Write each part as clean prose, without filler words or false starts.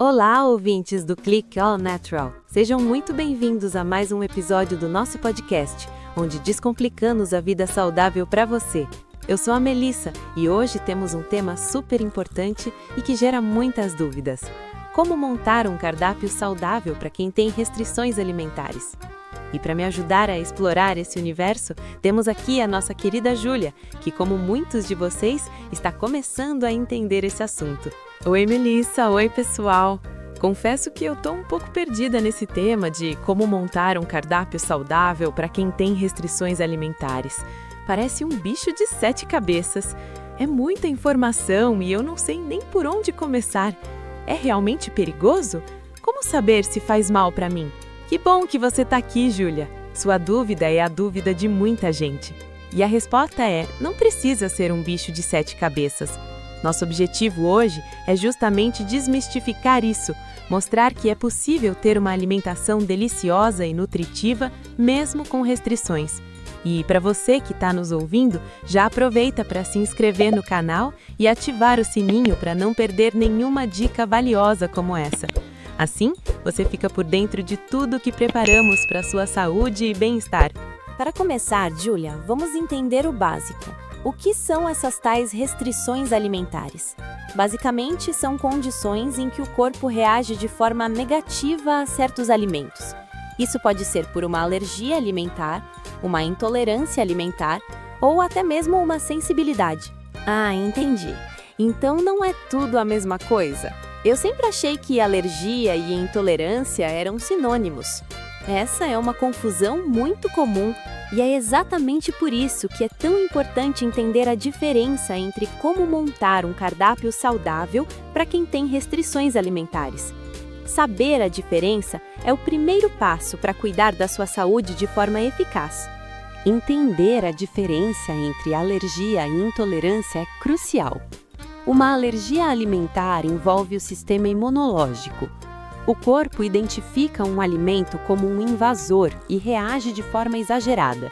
Olá, ouvintes do Click All Natural! Sejam muito bem-vindos a mais um episódio do nosso podcast, onde descomplicamos a vida saudável para você. Eu sou a Melissa e hoje temos um tema super importante e que gera muitas dúvidas. Como montar um cardápio saudável para quem tem restrições alimentares? E para me ajudar a explorar esse universo, temos aqui a nossa querida Júlia, que, como muitos de vocês, está começando a entender esse assunto. Oi, Melissa! Oi, pessoal! Confesso que eu tô um pouco perdida nesse tema de como montar um cardápio saudável para quem tem restrições alimentares. Parece um bicho de 7 cabeças. É muita informação e eu não sei nem por onde começar. É realmente perigoso? Como saber se faz mal para mim? Que bom que você está aqui, Júlia. Sua dúvida é a dúvida de muita gente. E a resposta é: não precisa ser um bicho de 7 cabeças. Nosso objetivo hoje é justamente desmistificar isso, mostrar que é possível ter uma alimentação deliciosa e nutritiva, mesmo com restrições. E para você que está nos ouvindo, já aproveita para se inscrever no canal e ativar o sininho para não perder nenhuma dica valiosa como essa. Assim, você fica por dentro de tudo que preparamos para a sua saúde e bem-estar. Para começar, Júlia, vamos entender o básico. O que são essas tais restrições alimentares? Basicamente, são condições em que o corpo reage de forma negativa a certos alimentos. Isso pode ser por uma alergia alimentar, uma intolerância alimentar ou até mesmo uma sensibilidade. Ah, entendi. Então não é tudo a mesma coisa? Eu sempre achei que alergia e intolerância eram sinônimos. Essa é uma confusão muito comum e é exatamente por isso que é tão importante entender a diferença entre como montar um cardápio saudável para quem tem restrições alimentares. Saber a diferença é o primeiro passo para cuidar da sua saúde de forma eficaz. Entender a diferença entre alergia e intolerância é crucial. Uma alergia alimentar envolve o sistema imunológico. O corpo identifica um alimento como um invasor e reage de forma exagerada.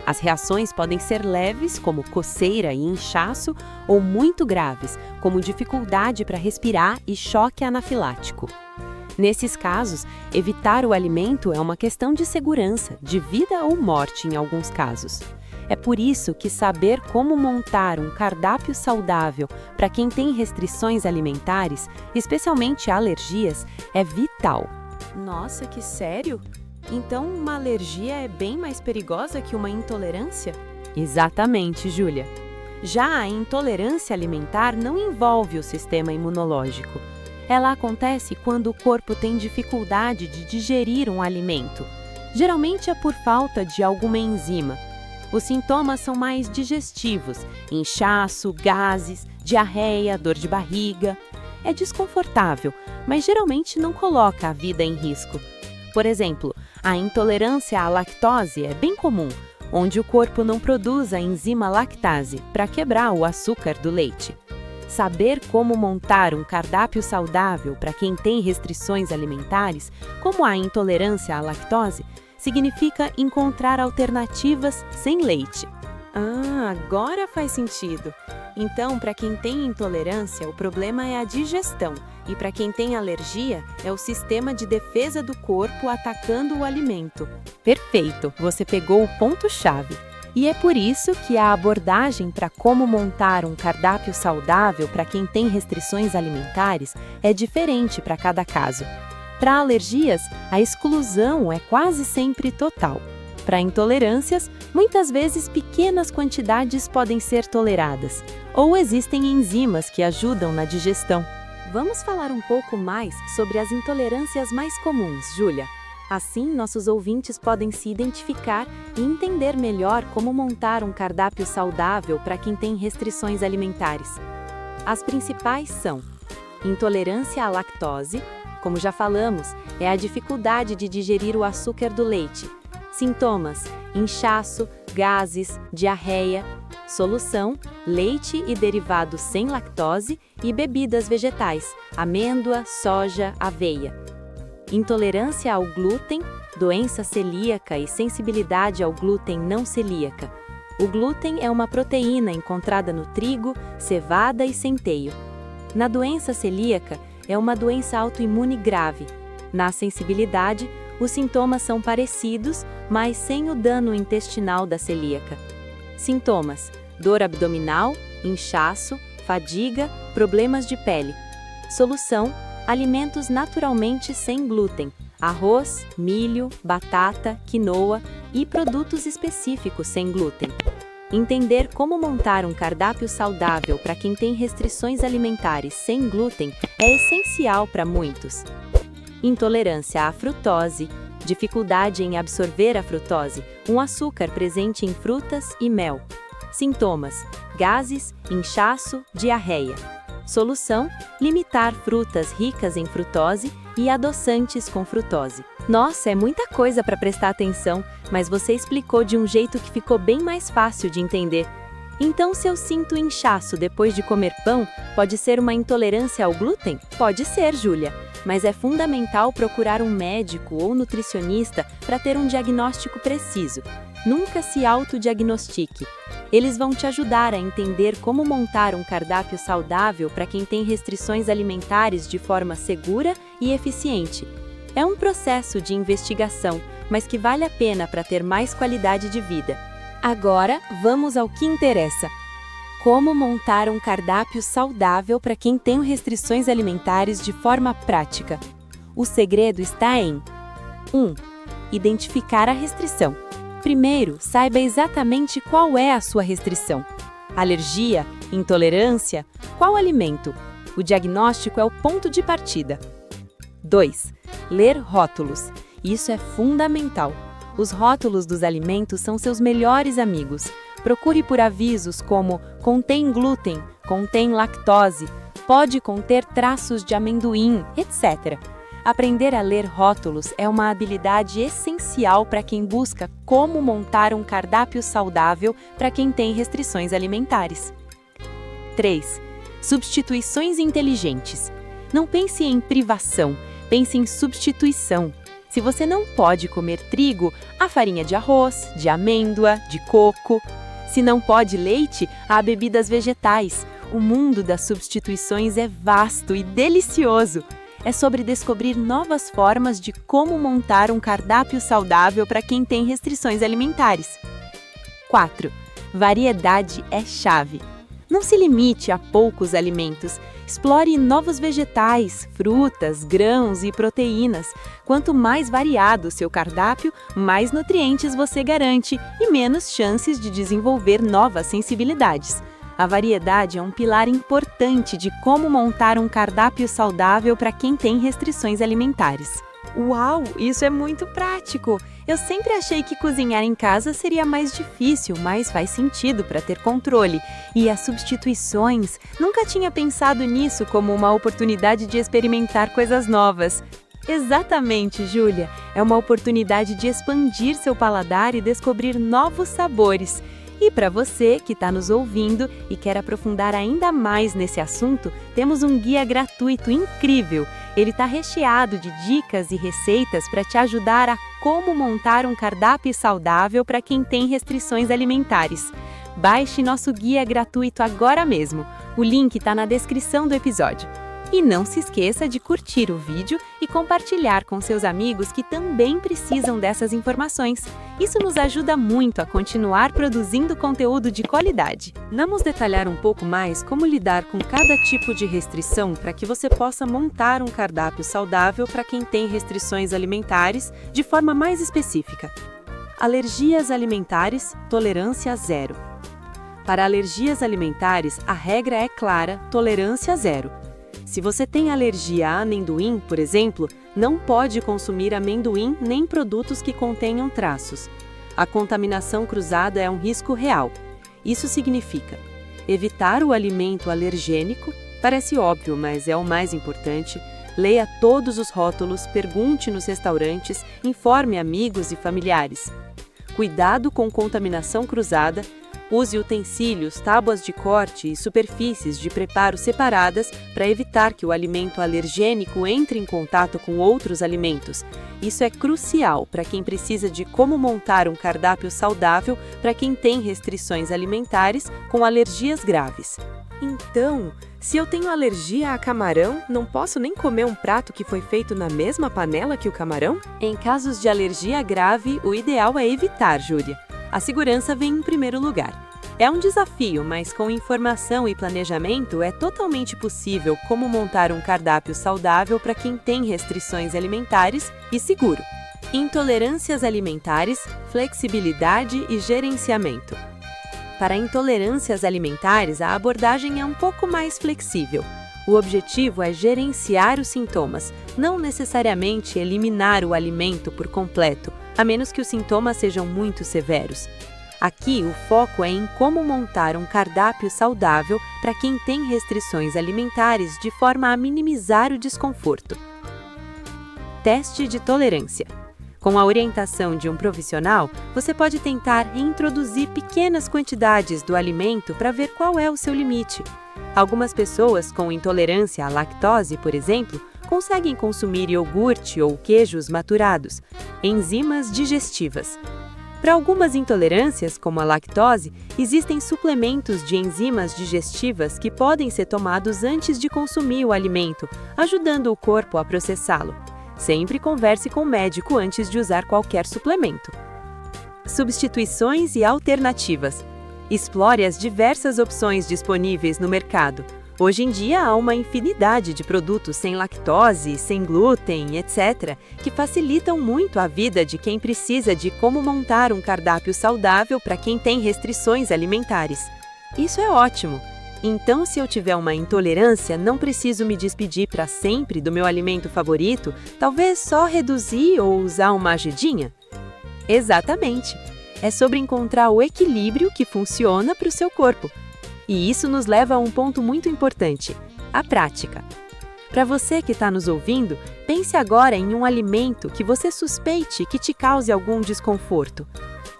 As reações podem ser leves, como coceira e inchaço, ou muito graves, como dificuldade para respirar e choque anafilático. Nesses casos, evitar o alimento é uma questão de segurança, de vida ou morte em alguns casos. É por isso que saber como montar um cardápio saudável para quem tem restrições alimentares, especialmente alergias, é vital. Nossa, que sério? Então uma alergia é bem mais perigosa que uma intolerância? Exatamente, Júlia. Já a intolerância alimentar não envolve o sistema imunológico. Ela acontece quando o corpo tem dificuldade de digerir um alimento. Geralmente é por falta de alguma enzima. Os sintomas são mais digestivos: inchaço, gases, diarreia, dor de barriga. É desconfortável, mas geralmente não coloca a vida em risco. Por exemplo, a intolerância à lactose é bem comum, onde o corpo não produz a enzima lactase para quebrar o açúcar do leite. Saber como montar um cardápio saudável para quem tem restrições alimentares, como a intolerância à lactose, significa encontrar alternativas sem leite. Ah, agora faz sentido. Então, para quem tem intolerância, o problema é a digestão, e para quem tem alergia, é o sistema de defesa do corpo atacando o alimento. Perfeito, você pegou o ponto-chave. E é por isso que a abordagem para como montar um cardápio saudável para quem tem restrições alimentares é diferente para cada caso. Para alergias, a exclusão é quase sempre total. Para intolerâncias, muitas vezes pequenas quantidades podem ser toleradas, ou existem enzimas que ajudam na digestão. Vamos falar um pouco mais sobre as intolerâncias mais comuns, Júlia. Assim, nossos ouvintes podem se identificar e entender melhor como montar um cardápio saudável para quem tem restrições alimentares. As principais são intolerância à lactose. Como já falamos, é a dificuldade de digerir o açúcar do leite. Sintomas: inchaço, gases, diarreia. Solução: leite e derivados sem lactose e bebidas vegetais, amêndoa, soja, aveia. Intolerância ao glúten, doença celíaca e sensibilidade ao glúten não celíaca. O glúten é uma proteína encontrada no trigo, cevada e centeio. Na doença celíaca, é uma doença autoimune grave. Na sensibilidade, os sintomas são parecidos, mas sem o dano intestinal da celíaca. Sintomas: dor abdominal, inchaço, fadiga, problemas de pele. Solução: alimentos naturalmente sem glúten, arroz, milho, batata, quinoa e produtos específicos sem glúten. Entender como montar um cardápio saudável para quem tem restrições alimentares sem glúten é essencial para muitos. Intolerância à frutose, dificuldade em absorver a frutose, um açúcar presente em frutas e mel. Sintomas: gases, inchaço, diarreia. Solução: limitar frutas ricas em frutose e adoçantes com frutose. Nossa, é muita coisa para prestar atenção, mas você explicou de um jeito que ficou bem mais fácil de entender. Então, se eu sinto inchaço depois de comer pão, pode ser uma intolerância ao glúten? Pode ser, Júlia, mas é fundamental procurar um médico ou nutricionista para ter um diagnóstico preciso. Nunca se autodiagnostique. Eles vão te ajudar a entender como montar um cardápio saudável para quem tem restrições alimentares de forma segura e eficiente. É um processo de investigação, mas que vale a pena para ter mais qualidade de vida. Agora, vamos ao que interessa. Como montar um cardápio saudável para quem tem restrições alimentares de forma prática? O segredo está em 1. Identificar a restrição. Primeiro, saiba exatamente qual é a sua restrição. Alergia? Intolerância? Qual alimento? O diagnóstico é o ponto de partida. 2. Ler rótulos. Isso é fundamental. Os rótulos dos alimentos são seus melhores amigos. Procure por avisos como contém glúten, contém lactose, pode conter traços de amendoim, etc. Aprender a ler rótulos é uma habilidade essencial para quem busca como montar um cardápio saudável para quem tem restrições alimentares. 3. Substituições inteligentes. Não pense em privação, pense em substituição. Se você não pode comer trigo, há farinha de arroz, de amêndoa, de coco. Se não pode leite, há bebidas vegetais. O mundo das substituições é vasto e delicioso. É sobre descobrir novas formas de como montar um cardápio saudável para quem tem restrições alimentares. 4. Variedade é chave. Não se limite a poucos alimentos. Explore novos vegetais, frutas, grãos e proteínas. Quanto mais variado o seu cardápio, mais nutrientes você garante e menos chances de desenvolver novas sensibilidades. A variedade é um pilar importante de como montar um cardápio saudável para quem tem restrições alimentares. Uau, isso é muito prático! Eu sempre achei que cozinhar em casa seria mais difícil, mas faz sentido para ter controle. E as substituições? Nunca tinha pensado nisso como uma oportunidade de experimentar coisas novas. Exatamente, Júlia! É uma oportunidade de expandir seu paladar e descobrir novos sabores. E para você que está nos ouvindo e quer aprofundar ainda mais nesse assunto, temos um guia gratuito incrível. Ele está recheado de dicas e receitas para te ajudar a como montar um cardápio saudável para quem tem restrições alimentares. Baixe nosso guia gratuito agora mesmo. O link está na descrição do episódio. E não se esqueça de curtir o vídeo e compartilhar com seus amigos que também precisam dessas informações. Isso nos ajuda muito a continuar produzindo conteúdo de qualidade. Vamos detalhar um pouco mais como lidar com cada tipo de restrição para que você possa montar um cardápio saudável para quem tem restrições alimentares de forma mais específica. Alergias alimentares, tolerância zero. Para alergias alimentares, a regra é clara, tolerância zero. Se você tem alergia a amendoim, por exemplo, não pode consumir amendoim nem produtos que contenham traços. A contaminação cruzada é um risco real. Isso significa evitar o alimento alergênico, parece óbvio, mas é o mais importante. Leia todos os rótulos, pergunte nos restaurantes, informe amigos e familiares. Cuidado com contaminação cruzada. Use utensílios, tábuas de corte e superfícies de preparo separadas para evitar que o alimento alergênico entre em contato com outros alimentos. Isso é crucial para quem precisa de como montar um cardápio saudável para quem tem restrições alimentares com alergias graves. Então, se eu tenho alergia a camarão, não posso nem comer um prato que foi feito na mesma panela que o camarão? Em casos de alergia grave, o ideal é evitar, Júlia. A segurança vem em primeiro lugar. É um desafio, mas com informação e planejamento é totalmente possível como montar um cardápio saudável para quem tem restrições alimentares e seguro. Intolerâncias alimentares, flexibilidade e gerenciamento. Para intolerâncias alimentares, a abordagem é um pouco mais flexível. O objetivo é gerenciar os sintomas, não necessariamente eliminar o alimento por completo, a menos que os sintomas sejam muito severos. Aqui, o foco é em como montar um cardápio saudável para quem tem restrições alimentares de forma a minimizar o desconforto. Teste de tolerância. Com a orientação de um profissional, você pode tentar introduzir pequenas quantidades do alimento para ver qual é o seu limite. Algumas pessoas com intolerância à lactose, por exemplo, conseguem consumir iogurte ou queijos maturados, enzimas digestivas. Para algumas intolerâncias, como a lactose, existem suplementos de enzimas digestivas que podem ser tomados antes de consumir o alimento, ajudando o corpo a processá-lo. Sempre converse com o médico antes de usar qualquer suplemento. Substituições e alternativas. Explore as diversas opções disponíveis no mercado. Hoje em dia há uma infinidade de produtos sem lactose, sem glúten, etc., que facilitam muito a vida de quem precisa de como montar um cardápio saudável para quem tem restrições alimentares. Isso é ótimo! Então, se eu tiver uma intolerância, não preciso me despedir para sempre do meu alimento favorito, talvez só reduzir ou usar uma agedinha? Exatamente! É sobre encontrar o equilíbrio que funciona para o seu corpo. E isso nos leva a um ponto muito importante: a prática. Para você que está nos ouvindo, pense agora em um alimento que você suspeite que te cause algum desconforto.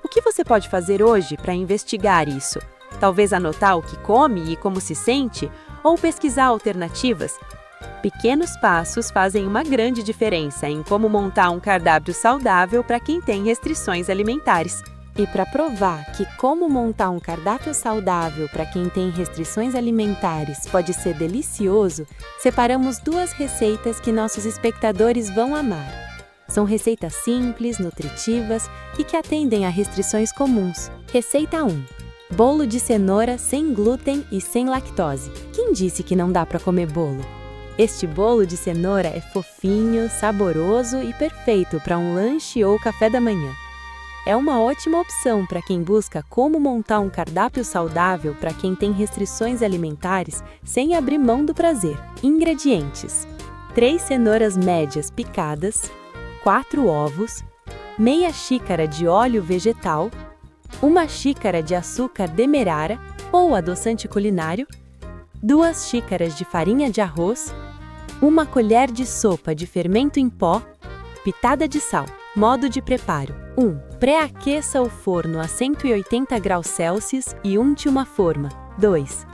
O que você pode fazer hoje para investigar isso? Talvez anotar o que come e como se sente, ou pesquisar alternativas? Pequenos passos fazem uma grande diferença em como montar um cardápio saudável para quem tem restrições alimentares. E para provar que como montar um cardápio saudável para quem tem restrições alimentares pode ser delicioso, separamos 2 receitas que nossos espectadores vão amar. São receitas simples, nutritivas e que atendem a restrições comuns. Receita 1. Bolo de cenoura sem glúten e sem lactose. Quem disse que não dá para comer bolo? Este bolo de cenoura é fofinho, saboroso e perfeito para um lanche ou café da manhã. É uma ótima opção para quem busca como montar um cardápio saudável para quem tem restrições alimentares sem abrir mão do prazer. Ingredientes: 3 cenouras médias picadas, 4 ovos, meia xícara de óleo vegetal, 1 xícara de açúcar demerara ou adoçante culinário, 2 xícaras de farinha de arroz, 1 colher de sopa de fermento em pó, pitada de sal. Modo de preparo: 1. Pré-aqueça o forno a 180 graus Celsius e unte uma forma. 2.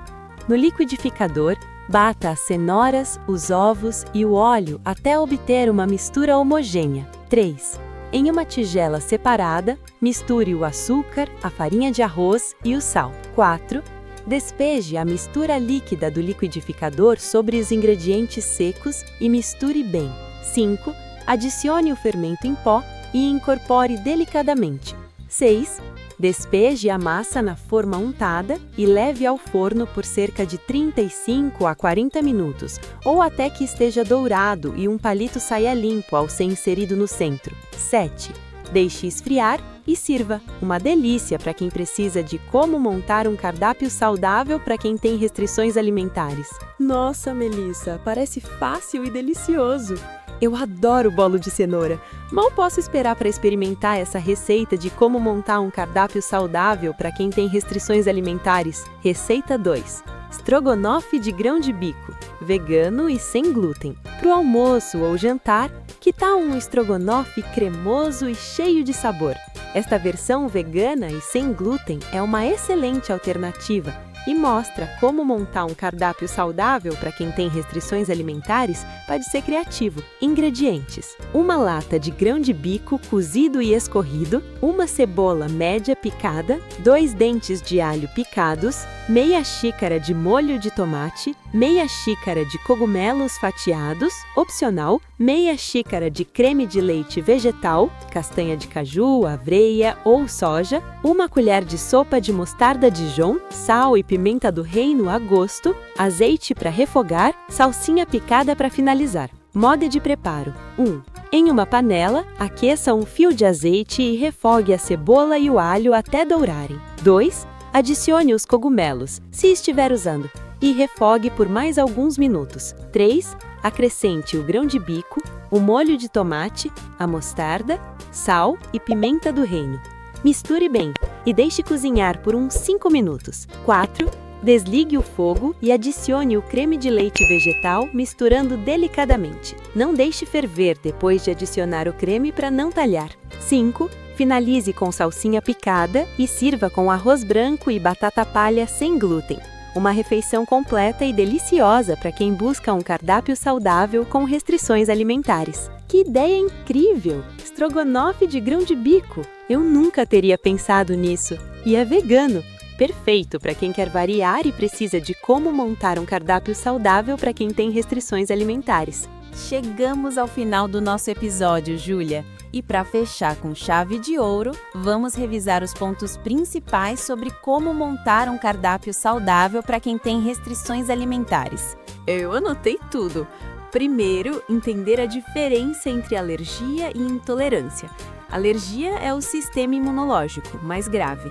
No liquidificador, bata as cenouras, os ovos e o óleo até obter uma mistura homogênea. 3. Em uma tigela separada, misture o açúcar, a farinha de arroz e o sal. 4. Despeje a mistura líquida do liquidificador sobre os ingredientes secos e misture bem. 5. Adicione o fermento em pó e incorpore delicadamente. 6. Despeje a massa na forma untada e leve ao forno por cerca de 35 a 40 minutos, ou até que esteja dourado e um palito saia limpo ao ser inserido no centro. 7. Deixe esfriar e sirva. Uma delícia para quem precisa de como montar um cardápio saudável para quem tem restrições alimentares. Nossa, Melissa, parece fácil e delicioso! Eu adoro bolo de cenoura. Mal posso esperar para experimentar essa receita de como montar um cardápio saudável para quem tem restrições alimentares. Receita 2. Estrogonofe de grão de bico, vegano e sem glúten. Para o almoço ou jantar, que tal um estrogonofe cremoso e cheio de sabor? Esta versão vegana e sem glúten é uma excelente alternativa e mostra como montar um cardápio saudável para quem tem restrições alimentares pode ser criativo. Ingredientes: uma lata de grão de bico cozido e escorrido, uma cebola média picada, 2 dentes de alho picados, meia xícara de molho de tomate, meia xícara de cogumelos fatiados, opcional, meia xícara de creme de leite vegetal, castanha de caju, aveia ou soja, uma colher de sopa de mostarda Dijon, sal e pimenta do reino a gosto, azeite para refogar, salsinha picada para finalizar. Modo de preparo: 1. Em uma panela, aqueça um fio de azeite e refogue a cebola e o alho até dourarem. 2. Adicione os cogumelos, se estiver usando, e refogue por mais alguns minutos. 3. Acrescente o grão de bico, o molho de tomate, a mostarda, sal e pimenta do reino. Misture bem e deixe cozinhar por uns 5 minutos. 4. Desligue o fogo e adicione o creme de leite vegetal, misturando delicadamente. Não deixe ferver depois de adicionar o creme para não talhar. 5. Finalize com salsinha picada e sirva com arroz branco e batata palha sem glúten. Uma refeição completa e deliciosa para quem busca um cardápio saudável com restrições alimentares. Que ideia incrível! Estrogonofe de grão de bico! Eu nunca teria pensado nisso. E é vegano! Perfeito para quem quer variar e precisa de como montar um cardápio saudável para quem tem restrições alimentares. Chegamos ao final do nosso episódio, Júlia. E para fechar com chave de ouro, vamos revisar os pontos principais sobre como montar um cardápio saudável para quem tem restrições alimentares. Eu anotei tudo. Primeiro, entender a diferença entre alergia e intolerância. Alergia é o sistema imunológico, mais grave.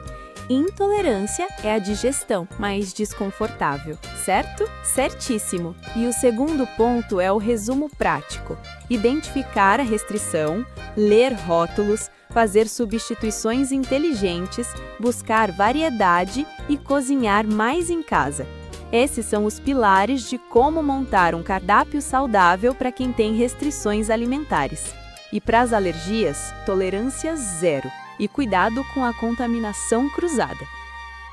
Intolerância é a digestão, mais desconfortável, certo? Certíssimo! E o segundo ponto é o resumo prático. Identificar a restrição, ler rótulos, fazer substituições inteligentes, buscar variedade e cozinhar mais em casa. Esses são os pilares de como montar um cardápio saudável para quem tem restrições alimentares. E para as alergias, tolerância zero. E cuidado com a contaminação cruzada.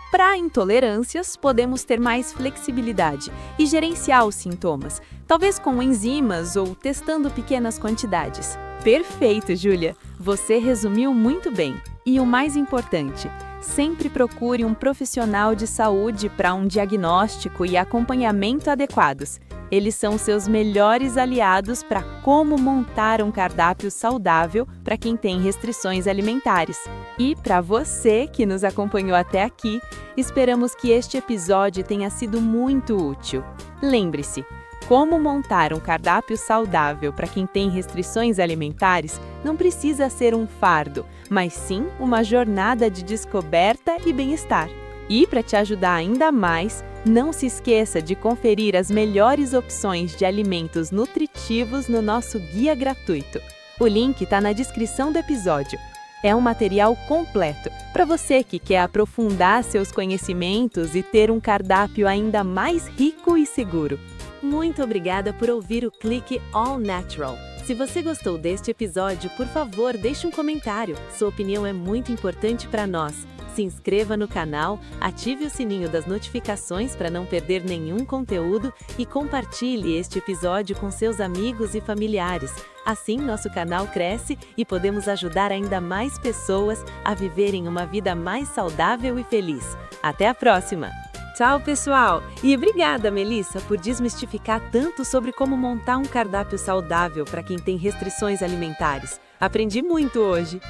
Para intolerâncias, podemos ter mais flexibilidade e gerenciar os sintomas, talvez com enzimas ou testando pequenas quantidades. Perfeito, Júlia! Você resumiu muito bem. E o mais importante, sempre procure um profissional de saúde para um diagnóstico e acompanhamento adequados. Eles são seus melhores aliados para como montar um cardápio saudável para quem tem restrições alimentares. E para você que nos acompanhou até aqui, esperamos que este episódio tenha sido muito útil. Lembre-se, como montar um cardápio saudável para quem tem restrições alimentares não precisa ser um fardo, mas sim uma jornada de descoberta e bem-estar. E para te ajudar ainda mais, não se esqueça de conferir as melhores opções de alimentos nutritivos no nosso guia gratuito. O link está na descrição do episódio. É um material completo para você que quer aprofundar seus conhecimentos e ter um cardápio ainda mais rico e seguro. Muito obrigada por ouvir o Clique All Natural. Se você gostou deste episódio, por favor, deixe um comentário. Sua opinião é muito importante para nós. Se inscreva no canal, ative o sininho das notificações para não perder nenhum conteúdo e compartilhe este episódio com seus amigos e familiares. Assim, nosso canal cresce e podemos ajudar ainda mais pessoas a viverem uma vida mais saudável e feliz. Até a próxima! Tchau, pessoal! E obrigada, Melissa, por desmistificar tanto sobre como montar um cardápio saudável para quem tem restrições alimentares. Aprendi muito hoje!